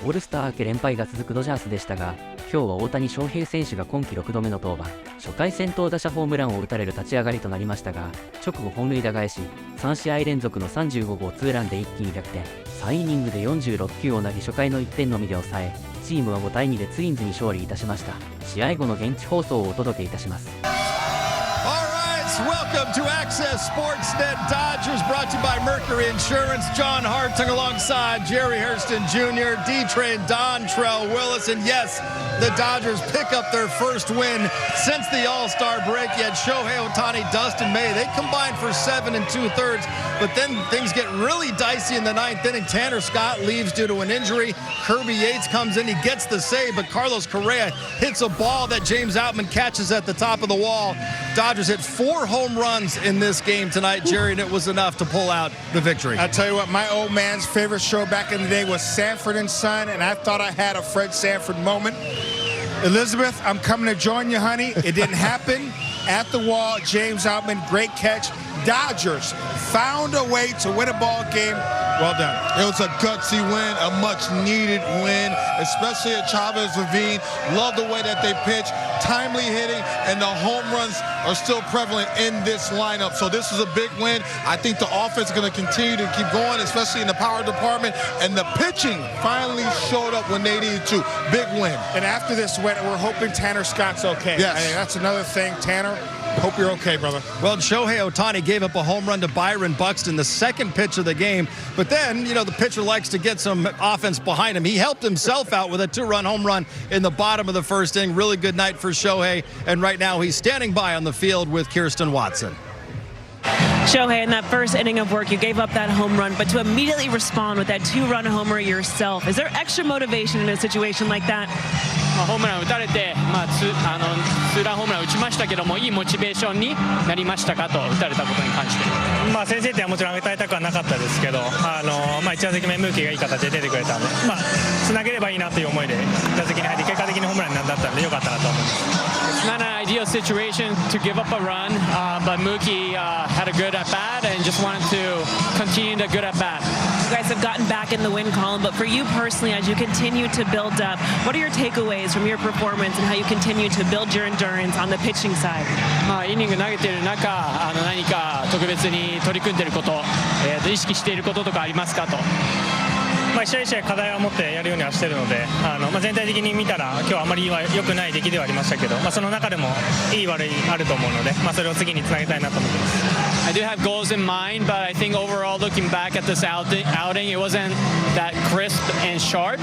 オールスター明け連敗が続くドジャースでしたが、今日は大谷翔平選手が今季6度目の登板、初回先頭打者ホームランを打たれる立ち上がりとなりましたが、直後本塁打返し、3試合連続の35号2ランで一気に逆転、3イニングで46球を投げ初回の1点のみで抑え、チームは5対2でツインズに勝利いたしました。試合後の現地放送をお届けいたします。Welcome to Access Sportsnet Dodgers, brought to you by Mercury Insurance. John Hartung alongside Jerry Hurston Jr., D-Train, Dontrell Willis, and yes, the Dodgers pick up their first win since the All-Star break. Yet Shohei Ohtani, Dustin May, they combined for 7 2/3, but then things get really dicey in the ninth inning. Tanner Scott leaves due to an injury. Kirby Yates comes in, he gets the save, but Carlos Correa hits a ball that James Outman catches at the top of the wall. Dodgers hit 4 home runs in this game tonight, Jerry, and it was enough to pull out the victory. I'll tell you what, my old man's favorite show back in the day was Sanford and Son, and I thought I had a Fred Sanford moment. Elizabeth, I'm coming to join you, honey. It didn't happen. At the wall, James Outman, great catch. Dodgers found a way to win a ball game. Well done. It was a gutsy win, a much-needed win, especially at Chavez Ravine. Love the way that they pitch, timely hitting, and the home runs are still prevalent in this lineup. So this is a big win. I think the offense is going to continue to keep going, especially in the power department. And the pitching finally showed up when they needed to. Big win. And after this win, we're hoping Tanner Scott's okay. Yes. I mean, that's another thing. Tanner, hope you're okay, brother. Well, Shohei Ohtani gave up a home run to Byron Buxton, the second pitch of the game. But then, you know, the pitcher likes to get some offense behind him. He helped himself out with a 2-run home run in the bottom of the first inning. Really good night for Shohei. And right now he's standing by on the field with Kirsten Watson. Shohei, in that first inning of work, you gave up that home run, but to immediately respond with that 2-run homer yourself, is there extra motivation in a situation like that? ホームラン打たれて、ツーランホームラン打ちましたけども、いいモチベーションになりましたかと、打たれたことに関して。先制点はもちろん挙げたくはなかったですけど、1打席目、ムーキーがいい形で出てくれたので、つなげればいいなという思いで、打席に入って、結果的にホームランになったので、良かったなと思います。It's not an ideal situation to give up a run, but Mookie had a good at bat and just wanted to continue the good at bat. You guys have gotten back in the win column, but for you personally, as you continue to build up, what are your takeaways from your performance and how you continue to build your endurance on the pitching side? イニング投げている中、何か特別に取り組んでいること、意識していることとかありますかと。一試合一試合課題を持ってやるようにはしてるので、全体的に見たら今日はあまり良くない出来ではありましたけど、その中でもいい悪いあると思うので、それを次につなげたいなと思ってます。I do have goals in mind, but I think overall, looking back at this outing, it wasn't that crisp and sharp.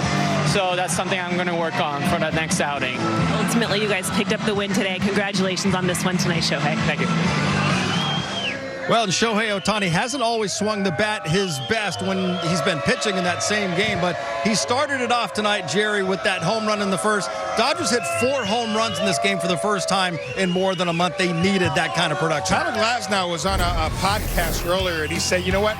So that's something I'm going to work on for the next outing. Ultimately, you guys picked up the win today. Congratulations on this one tonight, Shohei. Thank you. Well, and Shohei Ohtani hasn't always swung the bat his best when he's been pitching in that same game, but he started it off tonight, Jerry, with that home run in the first. Dodgers hit 4 home runs in this game for the first time in more than a month. They needed that kind of production. Tyler Glasnow was on a podcast earlier, and he said, you know what?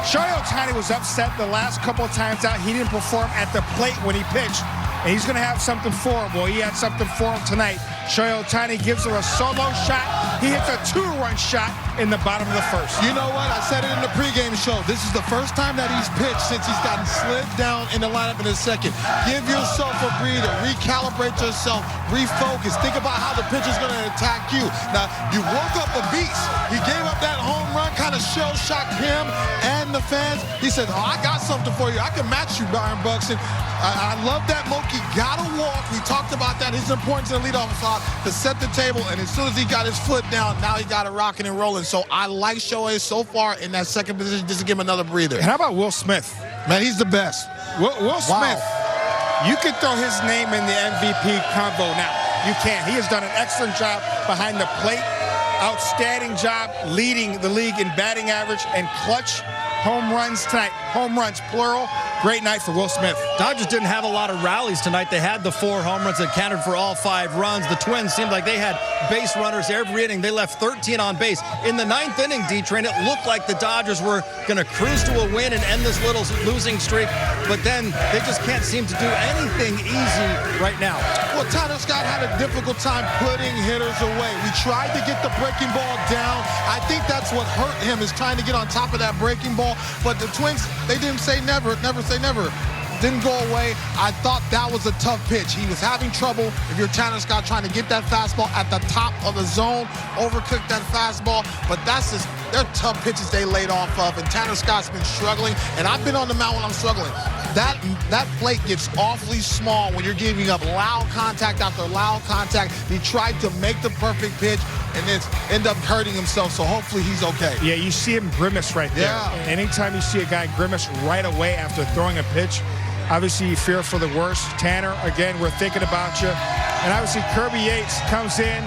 Shohei Ohtani was upset the last couple of times out. He didn't perform at the plate when he pitched, and he's going to have something for him. Well, he had something for him tonight. Shohei Ohtani gives her a solo shot. He hits a 2-run shot in the bottom of the first. You know what? I said it in the pregame show. This is the first time that he's pitched since he's gotten slid down in the lineup in the second. Give yourself a breather. Recalibrate yourself. Refocus. Think about how the pitcher's going to attack you. Now, you woke up a beast. He gave up that home run, kind of shell-shocked him and the fans. He said, I got something for you. I can match you, Byron Buxton. I love that Mookie got to walk. We talked about that. His importance in the leadoff slot to set the table. And as soon as he got his foot down, now he got it rocking and rolling. So I like Shohei so far in that second position just to give him another breather. And how about Will Smith? Man, he's the best. Will Smith, you could throw his name in the MVP combo now. You can. He has done an excellent job behind the plate. Outstanding job leading the league in batting average and clutch home runs tonight. Home runs, plural. Great night for Will Smith. Dodgers didn't have a lot of rallies tonight. They had the 4 home runs that counted for all 5 runs. The Twins seemed like they had base runners every inning. They left 13 on base. In the 9th inning, D-Train, it looked like the Dodgers were going to cruise to a win and end this little losing streak. But then they just can't seem to do anything easy right now. Well, Tyler Scott had a difficult time putting hitters away. We tried to get the breaking ball down. I think that's what hurt him, is trying to get on top of that breaking ball. But the Twins, they didn't say never, never say never. didn't go away. I thought that was a tough pitch. He was having trouble if you're Tanner Scott trying to get that fastball at the top of the zone, overcook that fastball. But that's just, they're tough pitches they laid off of. And Tanner Scott's been struggling. And I've been on the mound when I'm struggling. That plate gets awfully small when you're giving up loud contact after loud contact. He tried to make the perfect pitch and then end up hurting himself. So hopefully he's okay. Yeah, you see him grimace right there. Yeah. Anytime you see a guy grimace right away after throwing a pitch, obviously you fear for the worst. Tanner, again, we're thinking about you. And obviously Kirby Yates comes in.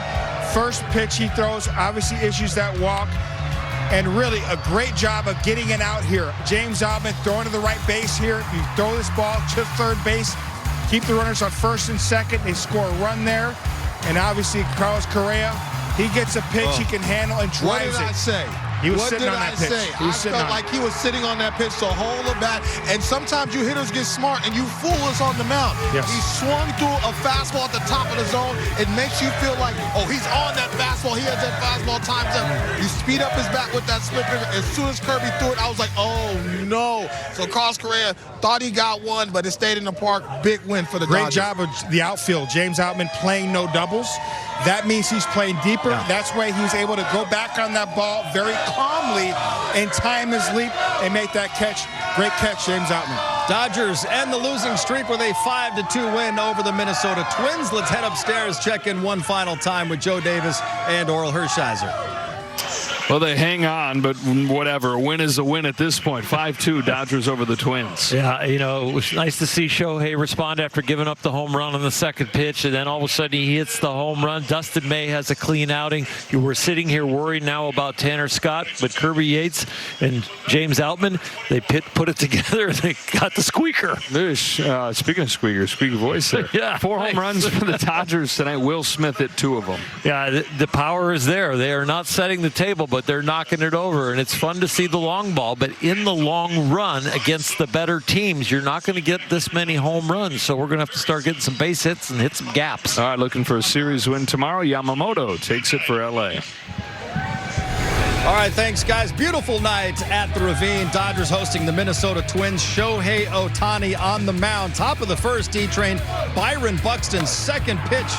First pitch he throws, obviously issues that walk. And really a great job of getting it out here. James Outman throwing to the right base here. You throw this ball to third base, keep the runners on first and second. They score a run there. And obviously Carlos Correa, he gets a pitch he can handle and drives it. What did I say? He was sitting on that pitch. I felt like he was sitting on that pitch, so hold the bat. And sometimes you hitters get smart and you fool us on the mound. Yes. He swung through a fastball at the top of the zone. It makes you feel like, oh, he's on that fastball. He has that fastball times up. You speed up his bat with that split finger. As soon as Kirby threw it, I was like, oh, no. So Carlos Correa thought he got one, but it stayed in the park. Big win for the Dodgers. Great job of the outfield. James Outman playing no doubles. That means he's playing deeper. Yeah. That's why he was able to go back on that ball very calmly and time his leap and make that catch. Great catch, James Outman. Dodgers end the losing streak with a 5-2 win over the Minnesota Twins. Let's head upstairs, check in one final time with Joe Davis and Oral Hershiser. Well, they hang on, but whatever. A win is a win at this point. 5-2, Dodgers over the Twins. Yeah, you know, it was nice to see Shohei respond after giving up the home run on the second pitch, and then all of a sudden he hits the home run. Dustin May has a clean outing. You were sitting here worried now about Tanner Scott, but Kirby Yates and James Outman, they put it together and they got the squeaker. Speaking of squeaker, squeaky voice there. Yeah, 4 home runs for the Dodgers tonight. Will Smith hit 2 of them. Yeah, the power is there. They are not setting the table, but they're knocking it over, and it's fun to see the long ball. But in the long run against the better teams, you're not going to get this many home runs. So we're going to have to start getting some base hits and hit some gaps. All right, looking for a series win tomorrow. Yamamoto takes it for L.A. All right, thanks, guys. Beautiful night at the Ravine. Dodgers hosting the Minnesota Twins. Shohei Ohtani on the mound. Top of the first, D-Train. Byron Buxton's second pitch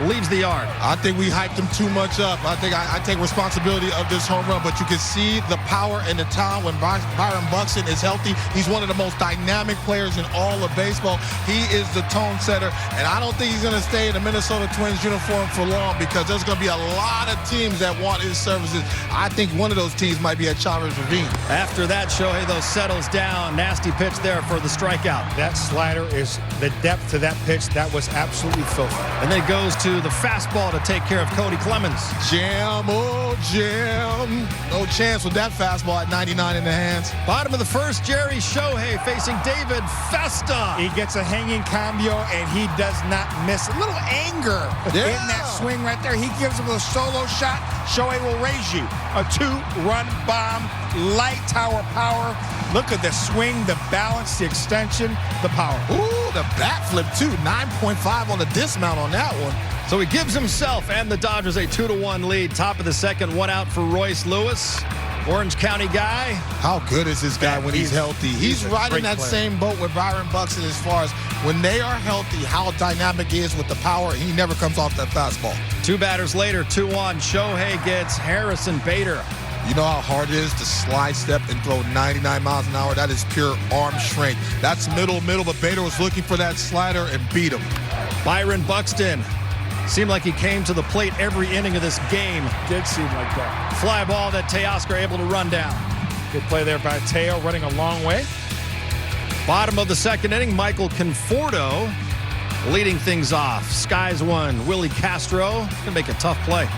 leaves the yard. I think we hyped him too much up. I think I take responsibility of this home run, but you can see the power and the talent when Byron Buxton is healthy. He's one of the most dynamic players in all of baseball. He is the tone setter, and I don't think he's going to stay in the Minnesota Twins uniform for long because there's going to be a lot of teams that want his services. I think one of those teams might be at Chavez Ravine. After that, Shohei, though, settles down. Nasty pitch there for the strikeout. That slider is the depth to that pitch. That was absolutely filthy. And then it goes to the fastball to take care of Cody Clemens. Jam, oh, jam. No chance with that fastball at 99 in the hands. Bottom of the first, Jerry Shohei facing David Festa. He gets a hanging cambio, and he does not miss. A little anger in that swing right there. He gives him a solo shot. Shohei will raise you. A 2-run bomb, light tower power. Look at the swing, the balance, the extension, the power. Ooh, the bat flip, too. 9.5 on the dismount on that one. So he gives himself and the Dodgers a 2-1 lead. Top of the second, 1 out for Royce Lewis. Orange County guy. How good is this guy when he's healthy? He's right in that same boat with Byron Buxton as far as when they are healthy, how dynamic he is with the power. He never comes off that fastball. 2 batters later, 2-1. Shohei gets Harrison Bader. You know how hard it is to slide step and throw 99 miles an hour? That is pure arm strength. That's middle, but Bader was looking for that slider and beat him. Byron Buxton. Seemed like he came to the plate every inning of this game. Did seem like that. Fly ball that Teoscar able to run down. Good play there by Teo, running a long way. Bottom of the second inning, Michael Conforto leading things off. Skies 1, Willie Castro gonna make a tough play.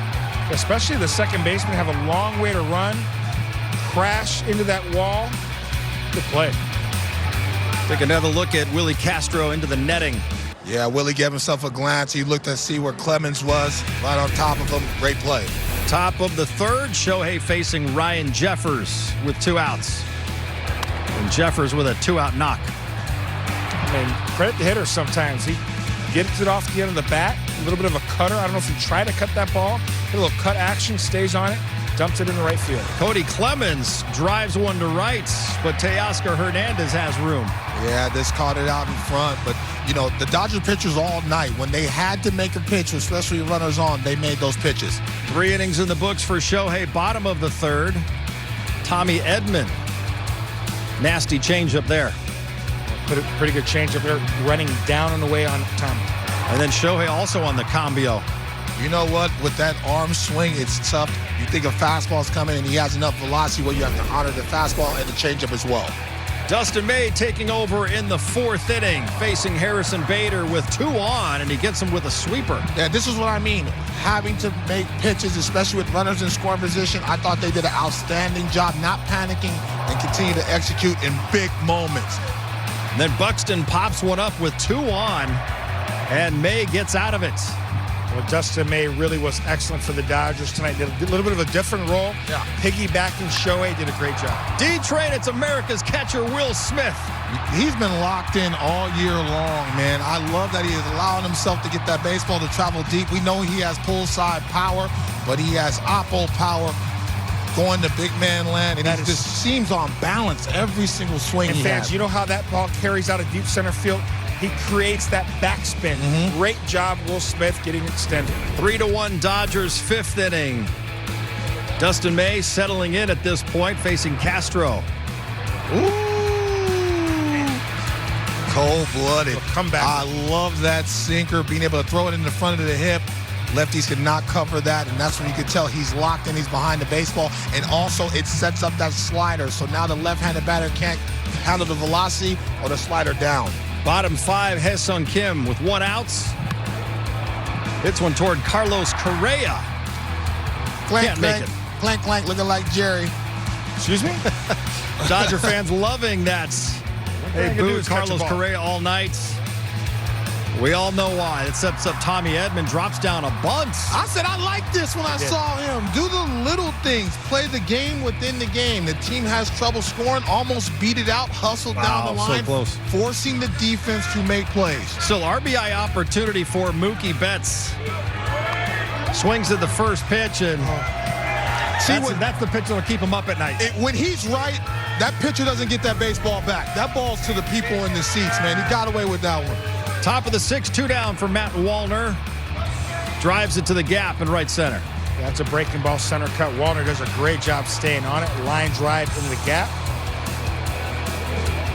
Especially the second baseman have a long way to run, crash into that wall. Good play. Take another look at Willie Castro into the netting. Yeah, Willie gave himself a glance. He looked to see where Clemens was, right on top of him. Great play. Top of the third, Shohei facing Ryan Jeffers with 2 outs. And Jeffers with a 2-out knock. I mean, credit the hitter sometimes. He gets it off the end of the bat, a little bit of a cutter. I don't know if he tried to cut that ball. A little cut action, stays on it, dumps it in the right field. Cody Clemens drives one to right, but Teoscar Hernandez has room. Yeah, this caught it out in front. But, you know, the Dodgers pitchers all night, when they had to make a pitch, especially runners on, they made those pitches. 3 innings in the books for Shohei. Bottom of the third. Tommy Edman. Nasty changeup there. Put a pretty good changeup there, running down and away on Tommy. And then Shohei also on the cambio. You know what? With that arm swing, it's tough. You think a fastball's coming and he has enough velocity where you have to honor the fastball and the changeup as well. Dustin May taking over in the 4th inning, facing Harrison Bader with 2 on, and he gets him with a sweeper. Yeah, this is what I mean. Having to make pitches, especially with runners in scoring position, I thought they did an outstanding job not panicking and continue to execute in big moments. And then Buxton pops one up with 2 on, and May gets out of it. Well, Dustin May really was excellent for the Dodgers tonight. Did a little bit of a different role. Yeah. Piggybacking Shohei, did a great job. D-Train, it's America's catcher, Will Smith. He's been locked in all year long, man. I love that he is allowing himself to get that baseball to travel deep. We know he has pull-side power, but he has oppo power going to big man land, and he just seems on balance every single swing and he fans, has. You know how that ball carries out of deep center field? He creates that backspin. Great job, Will Smith, getting extended. 3-1 Dodgers, 5th inning. Dustin May settling in at this point, facing Castro. Ooh. Cold-blooded. Comeback. I love that sinker, being able to throw it in the front of the hip. Lefties could not cover that, and that's when you can tell he's locked in, he's behind the baseball. And also, it sets up that slider, so now the left-handed batter can't handle the velocity or the slider down. Bottom 5, Hae-Sung Kim with 1 out. Hits one toward Carlos Correa. Clank, Can't make clank, it. clank, clank, looking like Jerry. Excuse me? Dodger fans loving that. They booed Carlos Correa all night. We all know why. It sets up Tommy Edman, drops down a bunt. I said I liked this when I saw him. Do the little things. Play the game within the game. The team has trouble scoring, almost beat it out, hustled down the line, so close. Forcing the defense to make plays. Still RBI opportunity for Mookie Betts. Swings at the first pitch, and that's the pitch that'll keep him up at night. When he's right, that pitcher doesn't get that baseball back. That ball's to the people in the seats, man. He got away with that one. Top of the 6th, 2 down for Matt Wallner. Drives it to the gap in right center. That's a breaking ball center cut. Wallner does a great job staying on it. Line drive in the gap.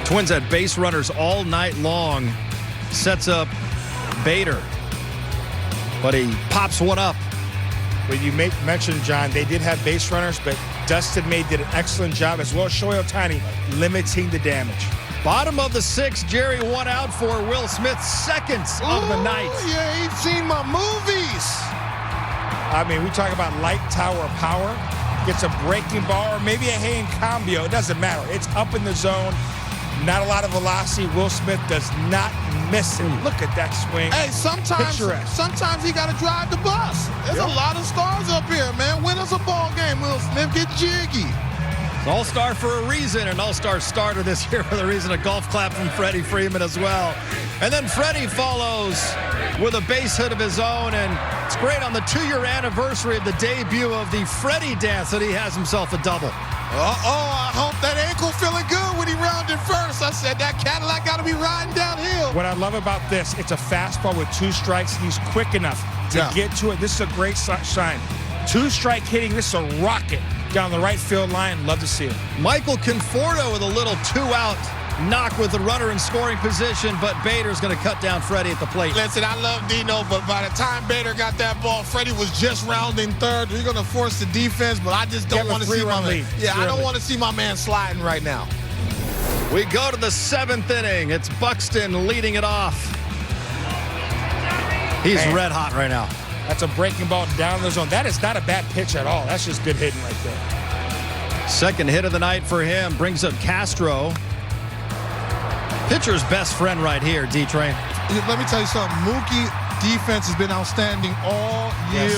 Twins had base runners all night long. Sets up Bader. But he pops one up. Well, you mentioned, John, they did have base runners, but Dustin May did an excellent job, as well as Shohei Ohtani, limiting the damage. Bottom of the 6th, Jerry 1 out for Will Smith, 2nd of the night. Yeah, he's seen my movies. I mean, we talk about light tower power. Gets a breaking ball or maybe a hand cambio. It doesn't matter. It's up in the zone. Not a lot of velocity. Will Smith does not miss it. Look at that swing. Hey, sometimes he got to drive the bus. There's a lot of stars up here, man. Win us a ball game, Will Smith. Get jiggy. All-star for a reason, an all-star starter this year for the reason, a golf clap from Freddie Freeman as well. And then Freddie follows with a base hit of his own, and it's great on the 2-year anniversary of the debut of the Freddie dance that he has himself a double. I hope that ankle feeling good when he rounded first. I said that Cadillac got to be riding downhill. What I love about this, it's a fastball with 2 strikes. He's quick enough to get to it. This is a great sign. 2-strike hitting, this is a rocket down the right field line. Love to see it. Michael Conforto with a little 2-out knock with the runner in scoring position, but Bader's going to cut down Freddie at the plate. Listen, I love Dino, but by the time Bader got that ball, Freddie was just rounding third. We're going to force the defense, but I just don't want to see my man. I don't want to see my man sliding right now. We go to the 7th inning. It's Buxton leading it off. He's red hot right now. That's a breaking ball down the zone. That is not a bad pitch at all. That's just good hitting right there. Second hit of the night for him. Brings up Castro. Pitcher's best friend right here, D-Train. Let me tell you something. Mookie defense has been outstanding all year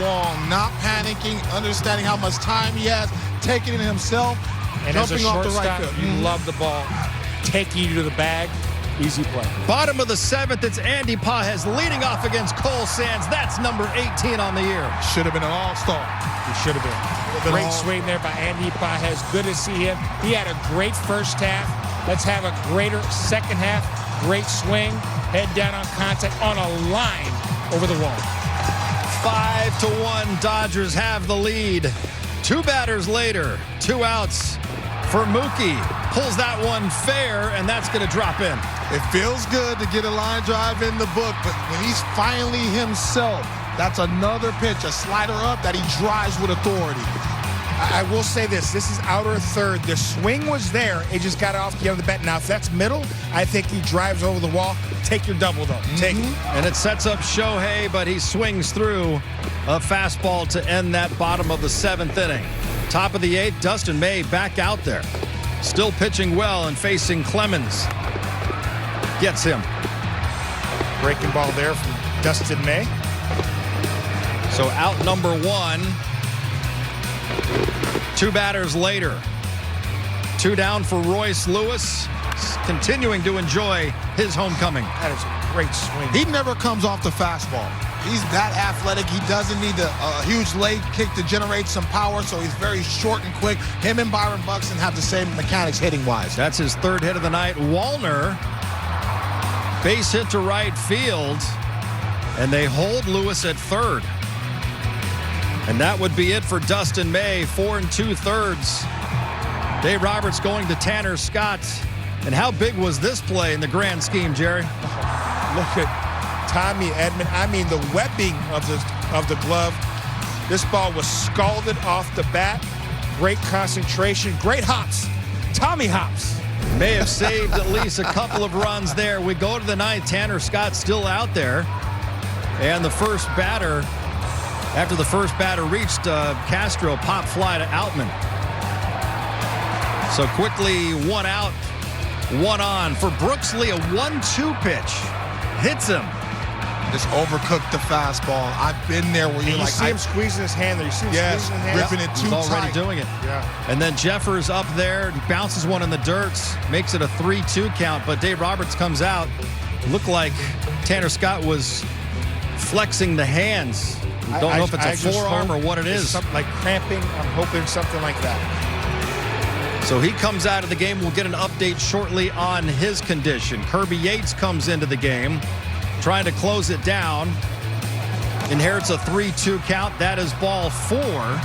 long. Not panicking, understanding how much time he has, taking it himself, and jumping as a off the right shortstop, field. You love the ball, taking you to the bag. Easy play. Bottom of the 7th, it's Andy Pages leading off against Cole Sands. That's number 18 on the year. Should have been an all-star. He should have been. Great swing there by Andy Pages. Good to see him. He had a great first half. Let's have a greater second half. Great swing. Head down on contact on a line over the wall. 5-1, Dodgers have the lead. 2 batters later, 2 outs for Mookie. Pulls that one fair, and that's going to drop in. It feels good to get a line drive in the book, but when he's finally himself, that's another pitch, a slider up that he drives with authority. I will say this is outer third. The swing was there. It just got off the end of the bat. Now, if that's middle, I think he drives over the wall. Take your double, though. Take it. And it sets up Shohei, but he swings through a fastball to end that bottom of the 7th inning. Top of the 8th, Dustin May back out there. Still pitching well and facing Clemens. Gets him. Breaking ball there from Dustin May. So out number 1. 2 batters later. 2 down for Royce Lewis, continuing to enjoy his homecoming. That is a great swing. He never comes off the fastball. He's that athletic. He doesn't need a huge leg kick to generate some power, so he's very short and quick. Him and Byron Buxton have the same mechanics hitting-wise. That's his 3rd hit of the night. Wallner, base hit to right field, and they hold Lewis at 3rd. And that would be it for Dustin May, 4 2/3. Dave Roberts going to Tanner Scott. And how big was this play in the grand scheme, Jerry? Look at Tommy Edman. I mean, the webbing of the glove. This ball was scalded off the bat. Great concentration. Great hops. Tommy hops. May have saved at least a couple of runs there. We go to the 9th. Tanner Scott still out there. And the first batter, after the first batter reached Castro, pop fly to Outman. So quickly 1 out, 1 on. For Brooks Lee, a 1-2 pitch. Hits him. Just overcooked the fastball. I've been there where you're you like, see him squeezing his hand there. You see him squeezing his hand? ripping it too He's already tight. doing it. Yeah. And then Jeffers up there, bounces one in the dirt, makes it a 3-2 count. But Dave Roberts comes out. Looked like Tanner Scott was flexing the hands. Don't know if it's a forearm or what it is. Something like cramping. I'm hoping something like that. So he comes out of the game. We'll get an update shortly on his condition. Kirby Yates comes into the game, trying to close it down. Inherits a 3-2 count. That is ball 4.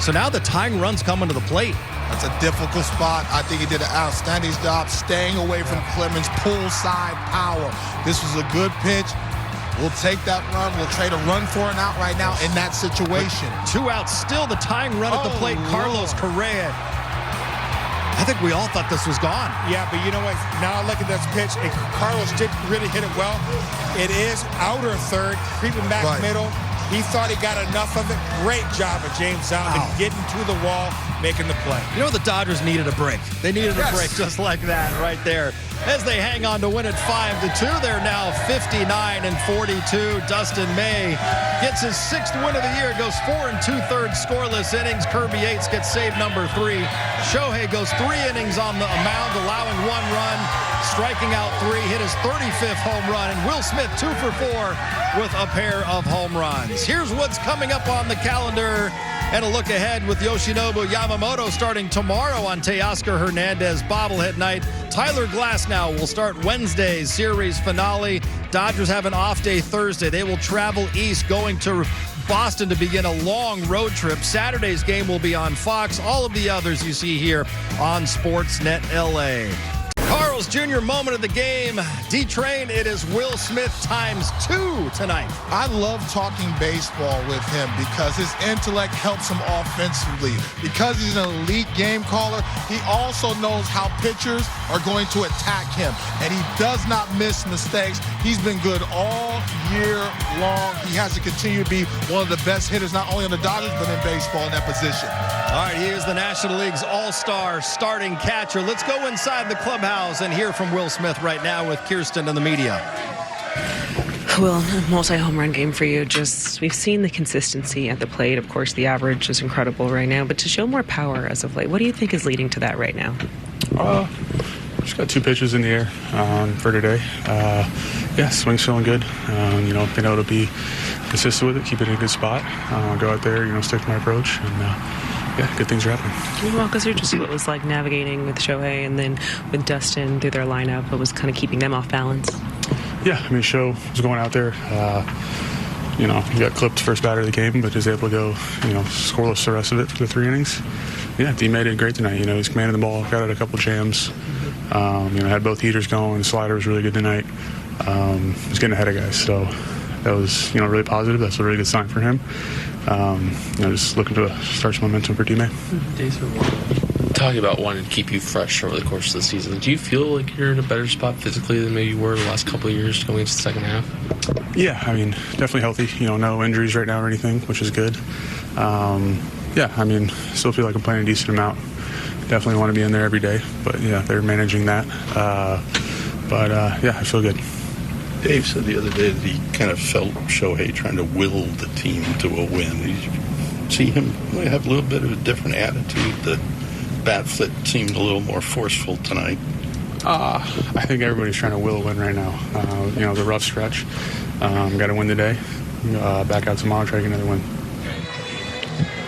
So now the tying run's coming to the plate. That's a difficult spot. I think he did an outstanding job staying away from Clemens, pull side power. This was a good pitch. We'll take that run. We'll trade a run for an out right now in that situation. 2 outs, still the tying run at the plate. Carlos Correa. I think we all thought this was gone. Yeah, but you know what? Now look at this pitch. And Carlos did really hit it well. It is outer third, creeping back middle. He thought he got enough of it. Great job of James Outman getting to the wall, making the play. You know, the Dodgers needed a break. They needed a break just like that right there. As they hang on to win it 5-2, they're now 59-42. Dustin May gets his 6th win of the year, goes 4 2/3 scoreless innings. Kirby Yates gets save number 3. Shohei goes 3 innings on the mound, allowing 1 run, striking out 3, hit his 35th home run, and Will Smith 2 for 4 with a pair of home runs. Here's what's coming up on the calendar. And a look ahead with Yoshinobu Yamamoto starting tomorrow on Teoscar Hernandez bobblehead night. Tyler Glasnow will start Wednesday's series finale. Dodgers have an off day Thursday. They will travel east, going to Boston to begin a long road trip. Saturday's game will be on Fox. All of the others you see here on Sportsnet LA. Carl's Jr. moment of the game. D-Train, it is Will Smith ×2 tonight. I love talking baseball with him because his intellect helps him offensively. Because he's an elite game caller, he also knows how pitchers are going to attack him. And he does not miss mistakes. He's been good all year long. He has to continue to be one of the best hitters, not only on the Dodgers, but in baseball in that position. All right, here's the National League's all-star starting catcher. Let's go inside the clubhouse and hear from Will Smith right now with Kirsten and the media. Will, multi-home run game for you. Just, we've seen the consistency at the plate. Of course, the average is incredible right now, but to show more power as of late, what do you think is leading to that right now? Just got 2 pitches in the air for today. Yeah, swing's feeling good. You know, been able to be consistent with it, keep it in a good spot. Go out there, you know, stick to my approach, and yeah, good things are happening. Can you walk us through just what it was like navigating with Shohei and then with Dustin through their lineup? What was kind of keeping them off balance? Yeah, I mean, Sho was going out there. You know, he got clipped first batter of the game, but was able to go, you know, scoreless the rest of it for the 3 innings. Yeah, D-May did great tonight. You know, he's commanded the ball, got out a couple jams. You know, had both heaters going. Slider was really good tonight. He's getting ahead of guys, so that was, you know, really positive. That's a really good sign for him. You know, just looking to start some momentum for D-May. Talking about wanting to keep you fresh over the course of the season, do you feel like you're in a better spot physically than maybe you were the last couple of years going into the second half? Yeah, I mean, definitely healthy. You know, no injuries right now or anything, which is good. Yeah, I mean, still feel like I'm playing a decent amount. Definitely want to be in there every day, but yeah, they're managing that. Yeah, I feel good. Dave said the other day that he kind of felt Shohei trying to will the team to a win. Did you see him have a little bit of a different attitude? The bat flip seemed a little more forceful tonight. I think everybody's trying to will a win right now. You know, the rough stretch. Got to win today. Back out tomorrow, try to get another win.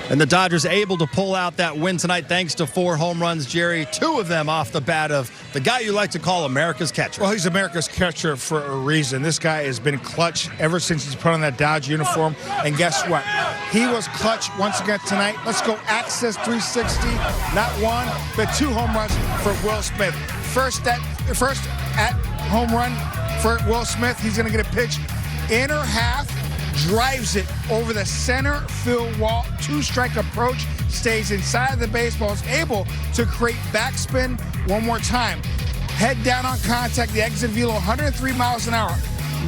And the Dodgers able to pull out that win tonight thanks to 4 home runs, Jerry. 2 of them off the bat of the guy you like to call America's catcher. Well, he's America's catcher for a reason. This guy has been clutch ever since he's put on that Dodger uniform. And guess what? He was clutch once again tonight. Let's go Access 360. Not 1, but 2 home runs for Will Smith. First at home run for Will Smith. He's going to get a pitch inner half. Drives it over the center field wall, 2-strike approach, stays inside the baseball, is able to create backspin one more time. Head down on contact, the exit velo, 103 miles an hour.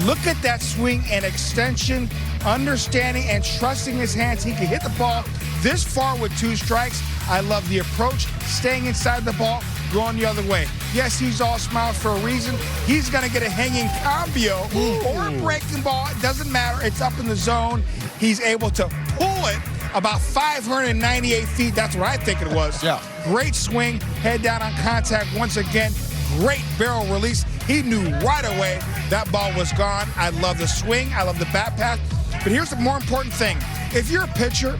Look at that swing and extension, understanding and trusting his hands. He can hit the ball this far with 2 strikes. I love the approach, staying inside the ball, going the other way. Yes, he's all smiles for a reason. He's going to get a hanging cambio or a breaking ball. It doesn't matter. It's up in the zone. He's able to pull it about 598 feet. That's what I think it was. Yeah. Great swing, head down on contact once again. Great barrel release. He knew right away that ball was gone. I love the swing. I love the bat path. But here's the more important thing. If you're a pitcher,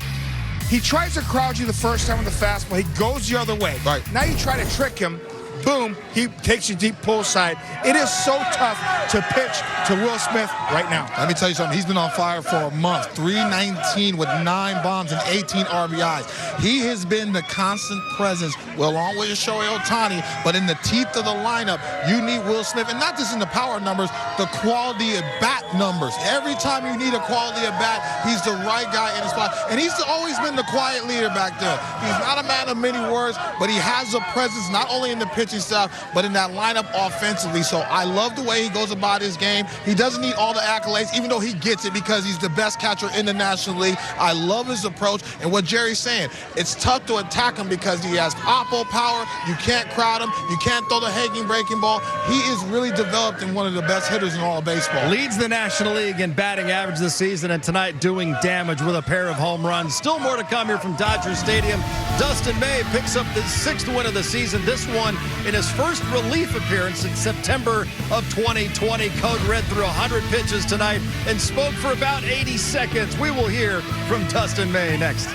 he tries to crowd you the first time with the fastball. He goes the other way. Right. Now you try to trick him. Boom, he takes you deep pull side. It is so tough to pitch to Will Smith right now. Let me tell you something. He's been on fire for a month. 319 with 9 bombs and 18 RBIs. He has been the constant presence, well, along with Shohei Ohtani, but in the teeth of the lineup, you need Will Smith. And not just in the power numbers, the quality of bat numbers. Every time you need a quality of bat, he's the right guy in the spot. And he's always been the quiet leader back there. He's not a man of many words, but he has a presence not only in the pitching stuff, but in that lineup offensively. So I love the way he goes about his game. He doesn't need all the accolades, even though he gets it because he's the best catcher in the National League. I love his approach. And what Jerry's saying, it's tough to attack him because he has oppo power. You can't crowd him. You can't throw the hanging breaking ball. He is really developed in one of the best hitters in all of baseball. Leads the National League in batting average this season, and tonight doing damage with a pair of home runs. Still more to come here from Dodger Stadium. Dustin May picks up the 6th win of the season. This one in his first relief appearance in September of 2020. Code Red threw 100 pitches tonight and spoke for about 80 seconds. We will hear from Dustin May next.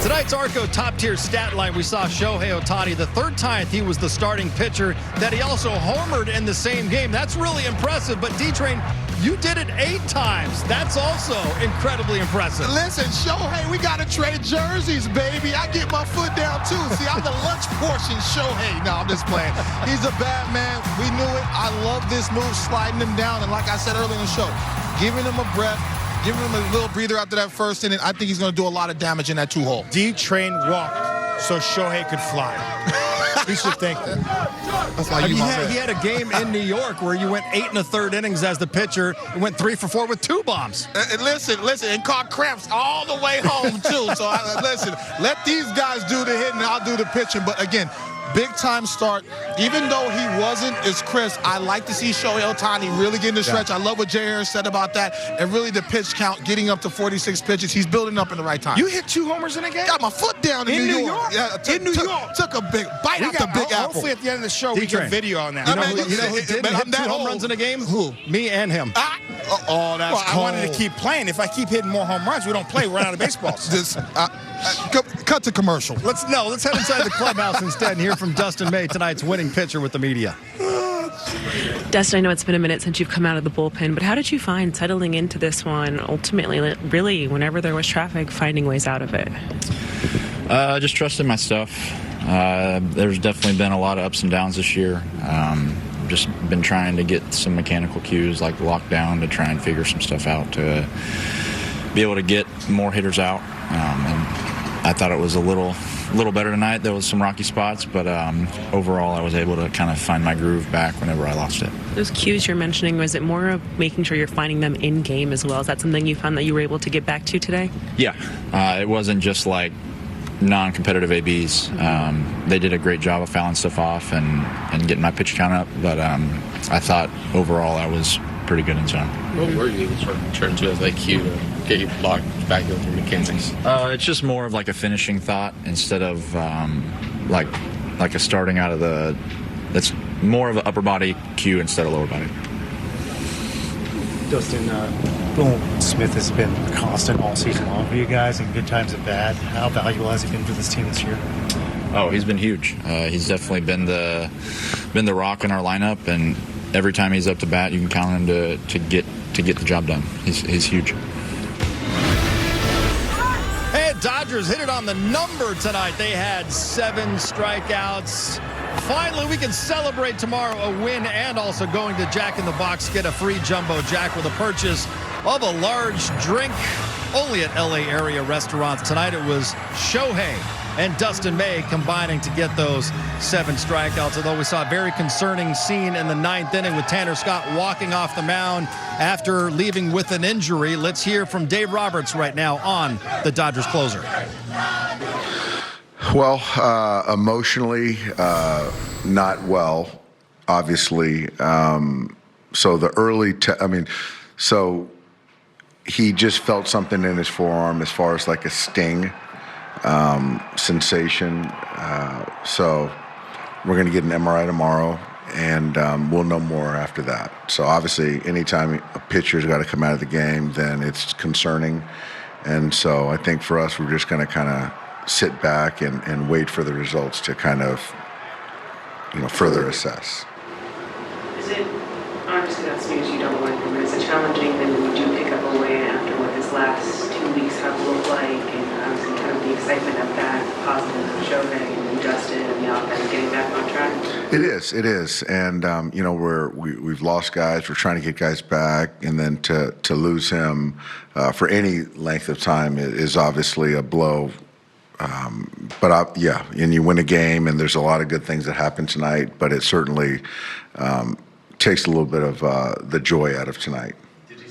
Tonight's Arco top-tier stat line, we saw Shohei Ohtani, the 3rd time he was the starting pitcher, that he also homered in the same game. That's really impressive, but D-Train, you did it 8 times. That's also incredibly impressive. Listen, Shohei, we got to trade jerseys, baby. I get my foot down, too. See, I'm the lunch portion Shohei. No, I'm just playing. He's a bad man. We knew it. I love this move, sliding him down. And like I said earlier in the show, giving him a breath, giving him a little breather after that first inning. I think he's going to do a lot of damage in that 2-hole. D-Train walked so Shohei could fly. He should think that. That's why he had a game in New York where you went 8 1/3 innings as the pitcher and went 3 for 4 with 2 bombs. Listen, and caught cramps all the way home, too. So, listen, let these guys do the hitting, I'll do the pitching. But, again, big-time start. Even though he wasn't as crisp, I like to see Shohei Ohtani really getting the stretch. I love what Jay Harris said about that. And really the pitch count, getting up to 46 pitches. He's building up in the right time. You hit 2 homers in a game? Got my foot down in New York. Yeah, in New York. Took a big bite out the big apple. Hopefully at the end of the show we get video on that. You know who didn't hit 2 home runs in a game? Who? Me and him. Oh, that's cold. I wanted to keep playing. If I keep hitting more home runs, we don't play. We run out of baseballs. Cut to commercial. Let's head inside the clubhouse instead and hear from Dustin May, tonight's winning pitcher with the media. Dustin, I know it's been a minute since you've come out of the bullpen, but how did you find settling into this one, ultimately, really, whenever there was traffic, finding ways out of it? Just trusting my stuff. There's definitely been a lot of ups and downs this year. Just been trying to get some mechanical cues like lockdown to try and figure some stuff out to be able to get more hitters out. And I thought it was a little better tonight. There was some rocky spots, but overall I was able to kind of find my groove back whenever I lost it. Those cues you're mentioning, was it more of making sure you're finding them in game as well? Is that something you found that you were able to get back to today? Yeah, it wasn't just like non-competitive ABs. They did a great job of fouling stuff off and getting my pitch count up, but I thought overall I was pretty good in zone. What were you able to turn to as like cue to get you blocked back with your mechanics? It's just more of like a finishing thought instead of like a starting out of the. That's more of an upper body cue instead of lower body. Dustin, Will Smith has been constant all season long for you guys, in good times and bad. How valuable has he been for this team this year? Oh, he's been huge. He's definitely been the rock in our lineup, and every time he's up to bat, you can count on him to get the job done. He's huge. And Dodgers hit it on the number tonight. They had 7 strikeouts. Finally, we can celebrate tomorrow a win and also going to Jack in the Box, get a free Jumbo Jack with a purchase of a large drink only at LA area restaurants. Tonight it was Shohei and Dustin May combining to get those 7 strikeouts, although we saw a very concerning scene in the 9th inning with Tanner Scott walking off the mound after leaving with an injury. Let's hear from Dave Roberts right now on the Dodgers closer. Well, emotionally, not well, obviously. So the early, so he just felt something in his forearm as far as like a sting sensation. So we're going to get an MRI tomorrow, and we'll know more after that. So obviously, anytime a pitcher's got to come out of the game, then it's concerning. And so I think for us, we're just going to kind of sit back and wait for the results to kind of, further assess. Is it, obviously that's news you don't like, but is it challenging then when you do pick up a win after what this last 2 weeks have looked like, and obviously kind of the excitement of that, positive of Shohei and Dustin and the offense getting back on track? It is. And, we've lost guys. We're trying to get guys back, and then to lose him for any length of time is obviously a blow. And you win a game, and there's a lot of good things that happen tonight, but it certainly takes a little bit of the joy out of tonight. Did you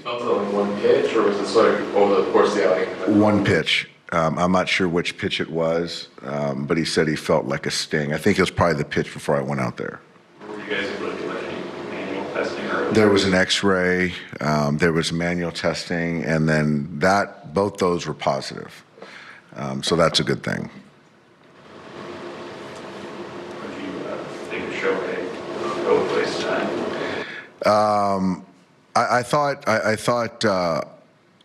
felt it on one pitch, or was it sort of over the course of the outing? One pitch. I'm not sure which pitch it was, but he said he felt like a sting. I think it was probably the pitch before I went out there. Were you guys able to do any manual testing? There was an X-ray, there was manual testing, and then both those were positive. So that's a good thing. What did you think of Shohei both ways tonight? I thought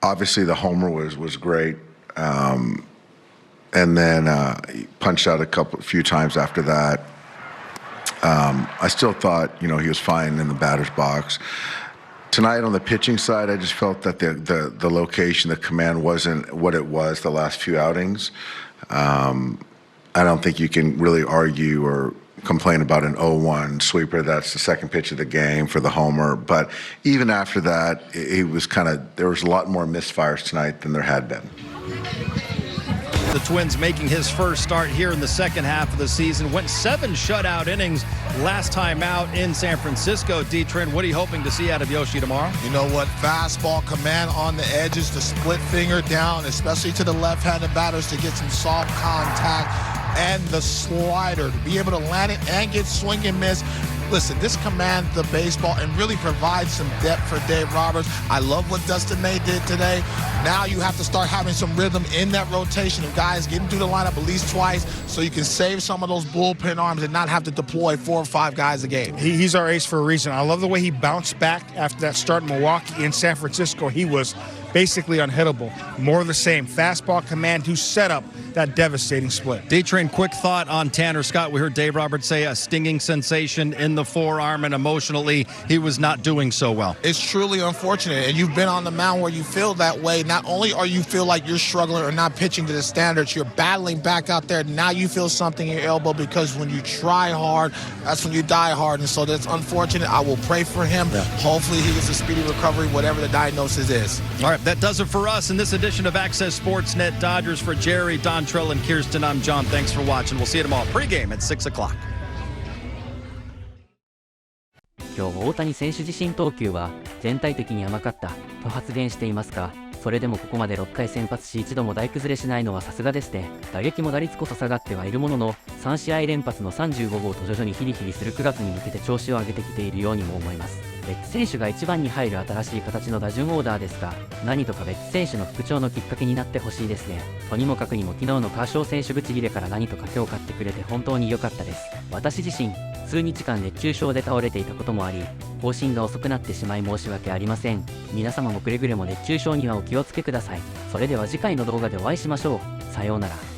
obviously the homer was great, and then he punched out a few times after that. I still thought he was fine in the batter's box. Tonight on the pitching side, I just felt that the location, the command wasn't what it was the last few outings. I don't think you can really argue or complain about an 0-1 sweeper. That's the second pitch of the game for the homer. But even after that, it was there was a lot more misfires tonight than there had been. The Twins making his first start here in the second half of the season. Went 7 shutout innings last time out in San Francisco. D-Trend, what are you hoping to see out of Yoshi tomorrow? You know what? Fastball, command on the edges, the split finger down, especially to the left-handed batters to get some soft contact. and the slider. To be able to land it and get swing and miss. Listen, this commands the baseball and really provides some depth for Dave Roberts. I love what Dustin May did today. Now you have to start having some rhythm in that rotation of guys getting through the lineup at least twice so you can save some of those bullpen arms and not have to deploy 4 or 5 guys a game. He's our ace for a reason. I love the way he bounced back after that start in Milwaukee. In San Francisco, he was basically unhittable. More of the same. Fastball command to set up that devastating split. D-Train, quick thought on Tanner Scott. We heard Dave Roberts say a stinging sensation in the forearm, and emotionally, he was not doing so well. It's truly unfortunate, and you've been on the mound where you feel that way. Not only are you feel like you're struggling or not pitching to the standards, you're battling back out there. Now you feel something in your elbow because when you try hard, that's when you die hard, and so that's unfortunate. I will pray for him. Yeah. Hopefully he gets a speedy recovery, whatever the diagnosis is. All right, that does it for us in this edition of Access Sportsnet Dodgers. For Jerry, Dontrell, and Kirsten, I'm John. Thanks for watching. We'll see you tomorrow. Pre-game at 6 o'clock. 今日大谷選手自身投球は全体的に甘かったと発言していますが、それでもここまで6回先発し一度も大崩れしないのはさすがですね。打撃も打率こそ下がってはいるものの3試合連発の35号と徐々にヒリヒリする9月に向けて調子を上げてきているようにも思います。ベッツ選手が1番に入る新しい形の打順オーダーですが、何とかベッツ選手の復調のきっかけになってほしいですね。とにもかくにも昨日のカーショー選手ブチギレから何とか今日勝ってくれて本当に良かったです。私自身数日間熱中症で倒れていたこともあり、更新が遅くなってしまい申し訳ありません。皆様もくれぐれも熱中症にはお気をつけください。それでは次回の動画でお会いしましょう。さようなら。